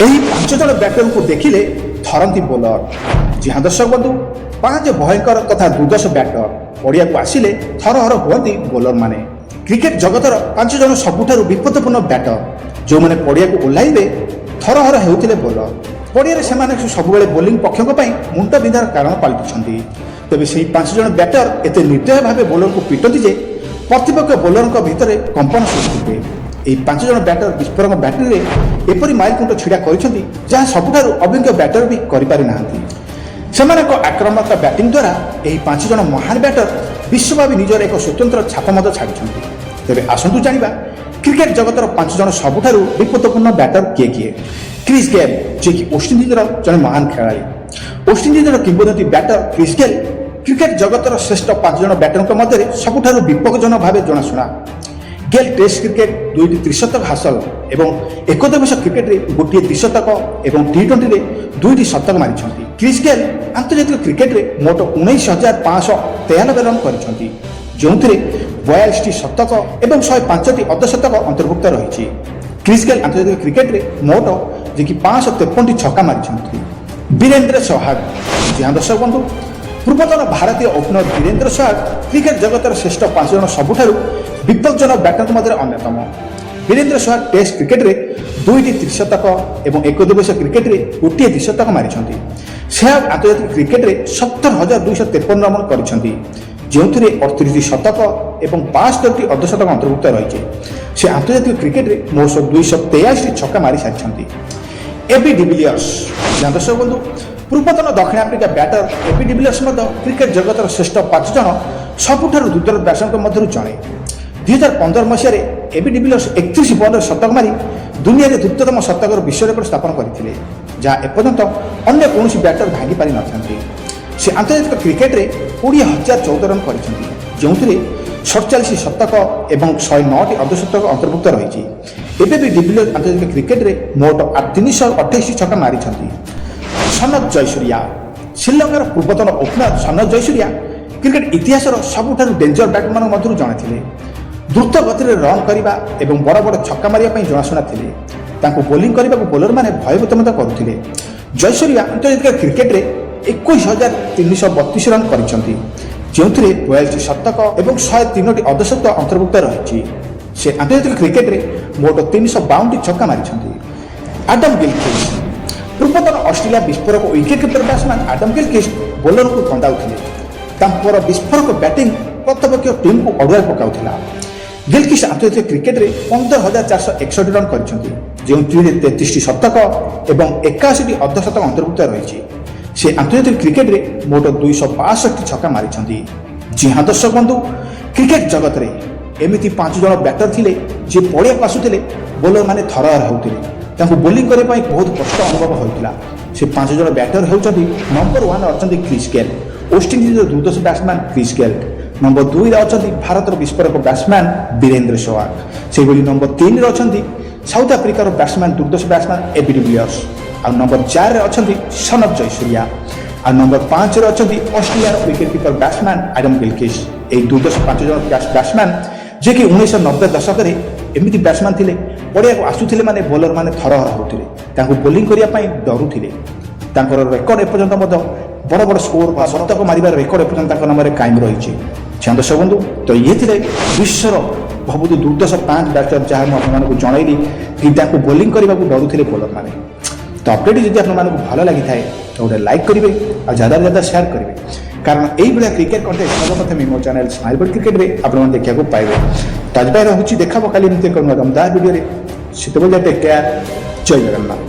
ଏହି 5 ଜଣ ବ୍ୟାଟରଙ୍କୁ ଦେଖିଲେ ଥରନ୍ତି ବୋଲର। ଜି ହଁ ଦର୍ଶକ ବନ୍ଧୁ, 5 ଭୟଙ୍କର ତଥା ଦୁର୍ଦ୍ଦଶ ବ୍ୟାଟର ପଡ଼ିଆକୁ ଆସିଲେ ଥରହର ହୁଅନ୍ତି ବୋଲରମାନେ। କ୍ରିକେଟ ଜଗତର 5 ଜଣ ସବୁଠାରୁ ବିପଦପୂର୍ଣ୍ଣ ବ୍ୟାଟର ଯେଉଁମାନେ ପଡ଼ିଆକୁ ଓହ୍ଲାଇବେ ଥରହର ହେଉଥିଲେ ବୋଲର। ପଡ଼ିଆରେ ସେମାନେ ସବୁବେଳେ ବୋଲିଂ ପକ୍ଷଙ୍କ ପାଇଁ ମୁଣ୍ଡ ବିନ୍ଧାର କାରଣ ପାଲଟିଛନ୍ତି। ତେବେ ସେହି 5 ଜଣ ବ୍ୟାଟର ଏତେ ନିର୍ଦ୍ଦୟ ଭାବେ ବୋଲରଙ୍କୁ ପିଟନ୍ତି ଯେ ପ୍ରତିପକ୍ଷ ବୋଲରଙ୍କ ଭିତରେ କମ୍ପନ ସୃଷ୍ଟି ହୁଏ। ଏହି 5 ଜଣ ବ୍ୟାଟର ବିସ୍ଫୋରକ ବ୍ୟାଟେରୀରେ ଏପରି ମାଇଲଖୁଣ୍ଟ ଛିଡ଼ା କରିଛନ୍ତି ଯାହା ସବୁଠାରୁ ଅଭିଜ୍ଞ ବ୍ୟାଟର ବି କରିପାରିନାହାନ୍ତି। ସେମାନଙ୍କ ଆକ୍ରମଣାତ୍ମକ ବ୍ୟାଟିଂ ଦ୍ୱାରା ଏହି 5 ଜଣ ମହାନ ବ୍ୟାଟର ବିଶ୍ୱବ୍ୟାପୀ ନିଜର ଏକ ସ୍ୱତନ୍ତ୍ର ଛାପ ମଧ୍ୟ ଛାଡ଼ିଛନ୍ତି। ତେବେ ଆସନ୍ତୁ ଜାଣିବା କ୍ରିକେଟ ଜଗତର 5 ଜଣ ସବୁଠାରୁ ବିପଦପୂର୍ଣ୍ଣ ବ୍ୟାଟର କିଏ କିଏ। କ୍ରିସ୍ ଗେଲ୍, ଯିଏକି ୱେଷ୍ଟଇଣ୍ଡିଜର ଜଣେ ମହାନ ଖେଳାଳି। ୱେଷ୍ଟଇଣ୍ଡିଜର କିମ୍ବଦନ୍ତୀ ବ୍ୟାଟର କ୍ରିସ୍ ଗେଲ୍ କ୍ରିକେଟ ଜଗତର ଶ୍ରେଷ୍ଠ 5 ଜଣ ବ୍ୟାଟରଙ୍କ ମଧ୍ୟରେ ସବୁଠାରୁ ବିପଜ୍ଜନକ ଭାବେ ଜଣାଶୁଣା। ଗେଲ୍ ଟେଷ୍ଟ କ୍ରିକେଟ 2ଟି ତ୍ରିଶତକ ହାସଲ ଏବଂ ଏକଦିବସ କ୍ରିକେଟରେ ଗୋଟିଏ ଦ୍ୱିଶତକ ଏବଂ T20ରେ 2ଟି ଶତକ ମାରିଛନ୍ତି। କ୍ରିସ୍ ଗେଲ୍ ଆନ୍ତର୍ଜାତିକ କ୍ରିକେଟରେ ମୋଟ 19,593 ରନ୍ କରିଛନ୍ତି, ଯେଉଁଥିରେ 42ଟି ଶତକ ଏବଂ 105ଟି ଅର୍ଦ୍ଧଶତକ ଅନ୍ତର୍ଭୁକ୍ତ ରହିଛି। କ୍ରିସ୍ ଗେଲ୍ ଆନ୍ତର୍ଜାତିକ କ୍ରିକେଟରେ ମୋଟ ଯିଏକି 553ଟି ଛକା ମାରିଛନ୍ତି। ବୀରେନ୍ଦ୍ର ସେହୱାଗ, ଜି ହଁ ଦର୍ଶକ ବନ୍ଧୁ, ପୂର୍ବତନ ଭାରତୀୟ ଓପନର ବୀରେନ୍ଦ୍ର ସେହୱାଗ କ୍ରିକେଟ ଜଗତର ଶ୍ରେଷ୍ଠ 5 ଜଣ ସବୁଠାରୁ ବିପଜ୍ଜନକ ବ୍ୟାଟରଙ୍କ ମଧ୍ୟରେ ଅନ୍ୟତମ। ବୀରେନ୍ଦ୍ର ସେହୱାଗ ଟେଷ୍ଟ କ୍ରିକେଟରେ 2ଟି ତ୍ରିଶତକ ଏବଂ ଏକଦିବସ କ୍ରିକେଟରେ ଗୋଟିଏ ଦ୍ୱିଶତକ ମାରିଛନ୍ତି। ସେହୱାଗ ଆନ୍ତର୍ଜାତିକ କ୍ରିକେଟରେ 70,253 ରନ୍ କରିଛନ୍ତି, ଯେଉଁଥିରେ 38ଟି ଶତକ ଏବଂ 72ଟି ଅର୍ଦ୍ଧଶତକ ଅନ୍ତର୍ଭୁକ୍ତ ରହିଛି। ସେ ଆନ୍ତର୍ଜାତିକ କ୍ରିକେଟରେ ମୋଟ 283ଟି ଛକା ମାରିସାରିଛନ୍ତି। ଏବି ଡିଭିଲିୟର୍ସ, ଦର୍ଶକ ବନ୍ଧୁ, ପୂର୍ବତନ ଦକ୍ଷିଣ ଆଫ୍ରିକା ବ୍ୟାଟର ଏବି ଡିଭିଲିୟର୍ସ ମଧ୍ୟ କ୍ରିକେଟ ଜଗତର ଶ୍ରେଷ୍ଠ 5 ଜଣ ସବୁଠାରୁ ଦୁର୍ଦ୍ଦର ବ୍ୟାଟରଙ୍କ ମଧ୍ୟରୁ ଜଣେ। 2015 ମସିହାରେ ଏବି ଡିଭିଲିୟର୍ସ 31 ବଲରେ ଶତକ ମାରି ଦୁନିଆରେ ଦ୍ରୁତତମ ଶତକର ବିଶ୍ୱ ରେକର୍ଡ ସ୍ଥାପନ କରିଥିଲେ, ଯାହା ଏପର୍ଯ୍ୟନ୍ତ ଅନ୍ୟ କୌଣସି ବ୍ୟାଟର ଭାଙ୍ଗି ପାରିନଥାନ୍ତି। ସେ ଆନ୍ତର୍ଜାତିକ କ୍ରିକେଟରେ 20,014 ରନ୍ କରିଛନ୍ତି, ଯେଉଁଥିରେ 47 ଶତକ ଏବଂ 109ଟି ଅର୍ଦ୍ଧଶତକ ଅନ୍ତର୍ଭୁକ୍ତ ରହିଛି। ଏବେ ବି ଡିଭିଲିୟର୍ସ ଆନ୍ତର୍ଜାତିକ କ୍ରିକେଟରେ ମୋଟ 328ଟି ଛକା ମାରିଛନ୍ତି। ସନତ ଜୟସୂର୍ୟା, ଶ୍ରୀଲଙ୍କାର ପୂର୍ବତନ ଓପନର ସନତ ଜୟସୂର୍ୟା କ୍ରିକେଟ ଇତିହାସର ସବୁଠାରୁ ଡେଞ୍ଜର ବ୍ୟାଟରମାନଙ୍କ ମଧ୍ୟରୁ ଜଣେ ଥିଲେ। ଦ୍ରୁତ ଗତିରେ ରନ୍ କରିବା ଏବଂ ବଡ଼ ବଡ଼ ଛକା ମାରିବା ପାଇଁ ଜଣାଶୁଣା ଥିଲେ। ତାଙ୍କୁ ବୋଲିଂ କରିବାକୁ ବୋଲରମାନେ ଭୟଭୀତ ମଧ୍ୟ କରୁଥିଲେ। ଜୟସୂର୍ୟା ଆନ୍ତର୍ଜାତିକ କ୍ରିକେଟରେ 21,332 ରନ୍ କରିଛନ୍ତି, ଯେଉଁଥିରେ 42ଟି ଶତକ ଏବଂ 103ଟି ଅର୍ଦ୍ଧଶତକ ଅନ୍ତର୍ଭୁକ୍ତ ରହିଛି। ସେ ଆନ୍ତର୍ଜାତିକ କ୍ରିକେଟରେ ମୋଟ 352ଟି ଛକା ମାରିଛନ୍ତି। ଆଡମ ଗିଲକ୍ରିଷ୍ଟ, ପୂର୍ବତନ ଅଷ୍ଟ୍ରେଲିଆ ବିସ୍ଫୋରକ wicket keeper batsman Adam Gilchrist ବୋଲରଙ୍କୁ କନ୍ଦାଉଥିଲେ। ତାଙ୍କର ବିସ୍ଫୋରକ ବ୍ୟାଟିଂ ପ୍ରତିପକ୍ଷ ଟିମ୍କୁ ଅଡୁଆରେ ପକାଉଥିଲା। ଗିଲକ୍ରିଷ୍ଟ ଆନ୍ତର୍ଜାତିକ କ୍ରିକେଟରେ 15,461 ରନ୍ କରିଛନ୍ତି, ଯେଉଁଥିରେ 33ଟି ଶତକ ଏବଂ 81ଟି ଅର୍ଦ୍ଧଶତକ ଅନ୍ତର୍ଭୁକ୍ତ ରହିଛି। ସେ ଆନ୍ତର୍ଜାତିକ କ୍ରିକେଟରେ ମୋଟ 262ଟି ଛକା ମାରିଛନ୍ତି। ଜି ହଁ ଦର୍ଶକ ବନ୍ଧୁ, କ୍ରିକେଟ ଜଗତରେ ଏମିତି 5 ଜଣ ବ୍ୟାଟର ଥିଲେ ଯିଏ ପଡ଼ିଆକୁ ଆସୁଥିଲେ ବୋଲରମାନେ ଥରହର ହେଉଥିଲେ। ତାଙ୍କୁ ବୋଲିଂ କରିବା ପାଇଁ ବହୁତ କଷ୍ଟ ଅନୁଭବ ହେଉଥିଲା। ସେ 5 ଜଣ ବ୍ୟାଟର ହେଉଛନ୍ତି ନମ୍ବର 1 ଅଛନ୍ତି କ୍ରିସ୍ ଗେଲ୍, ୱେଷ୍ଟଇଣ୍ଡିଜର ଦୁର୍ଦ୍ଦଶ ବ୍ୟାଟ୍ସମ୍ୟାନ୍ କ୍ରିସ୍ ଗେଲ୍। ନମ୍ବର 2ରେ ଅଛନ୍ତି ଭାରତର ବିସ୍ଫୋରକ ବ୍ୟାଟ୍ସମ୍ୟାନ୍ ବୀରେନ୍ଦ୍ର ସେହୱାଗ। ସେହିଭଳି ନମ୍ବର 3ରେ ଅଛନ୍ତି ସାଉଥ ଆଫ୍ରିକାର ବ୍ୟାଟ୍ସମ୍ୟାନ୍ ଦୁର୍ଦ୍ଦଶ ବ୍ୟାଟ୍ସମ୍ୟାନ୍ ଏବି ଡିଭିଲିୟର୍ସ। ଆଉ ନମ୍ବର 4ରେ ଅଛନ୍ତି ସନତ ଜୟସୂର୍ୟା। ଆଉ ନମ୍ବର 5ରେ ଅଛନ୍ତି ଅଷ୍ଟ୍ରେଲିଆର wicket keeper batsman Adam Gilchrist. ଏହି ଦୁର୍ଦ୍ଦଶ 5 ଜଣ ବ୍ୟାଟ୍ସମ୍ୟାନ୍ ଯିଏକି 1990 ଦଶକରେ ଏମିତି ବ୍ୟାଟ୍ସମ୍ୟାନ୍ ଥିଲେ ପଡ଼ିଆକୁ ଆସୁଥିଲେ ମାନେ ବୋଲରମାନେ ଥରହର ହେଉଥିଲେ। ତାଙ୍କୁ ବୋଲିଂ କରିବା ପାଇଁ ଡରୁଥିଲେ। ତାଙ୍କର ରେକର୍ଡ ଏପର୍ଯ୍ୟନ୍ତ ମଧ୍ୟ ବଡ଼ ବଡ଼ ସ୍କୋର ବା ଶତକ ମାରିବାର ରେକର୍ଡ ଏପର୍ଯ୍ୟନ୍ତ ତାଙ୍କ ନାମରେ କାଏମ ରହିଛି। ଦର୍ଶକ ବନ୍ଧୁ, ତ ଇଏ ଥିଲେ ବିଶ୍ୱର ବହୁତ ଦୁର୍ଦ୍ଦଶ 5 ବ୍ୟାଟର ଯାହା ମୁଁ ଆପଣମାନଙ୍କୁ ଜଣାଇଲି କି ତାଙ୍କୁ ବୋଲିଂ କରିବାକୁ ଡରୁଥିଲେ ବୋଲରମାନେ। ତ ଅପଡ଼େଟ୍ ଯଦି ଆପଣମାନଙ୍କୁ ଭଲ ଲାଗିଥାଏ ତ ଗୋଟେ ଲାଇକ୍ କରିବେ ଆଉ ज़्यादा ସେୟାର କରିବେ, କାରଣ ଏଇଭଳିଆ କ୍ରିକେଟ କଣ୍ଟେଣ୍ଟ ସର୍ବପ୍ରଥମେ ମୋ ଚ୍ୟାନେଲ ସ୍ମାଇଲ୍ ବର୍ଡ କ୍ରିକେଟରେ ଆପଣମାନେ ଦେଖିବାକୁ ପାଇବେ। ତ ଆଜି ପାଇଁ ରହୁଛି, ଦେଖାବ କାଲି ଏମିତି ଏକ ନୂଆ ଦମଦାର ଭିଡ଼ିଓରେ। ସେତେବେଳେ ଟେକ୍ କେୟାର, ଜୟ ଜଗନ୍ନାଥ।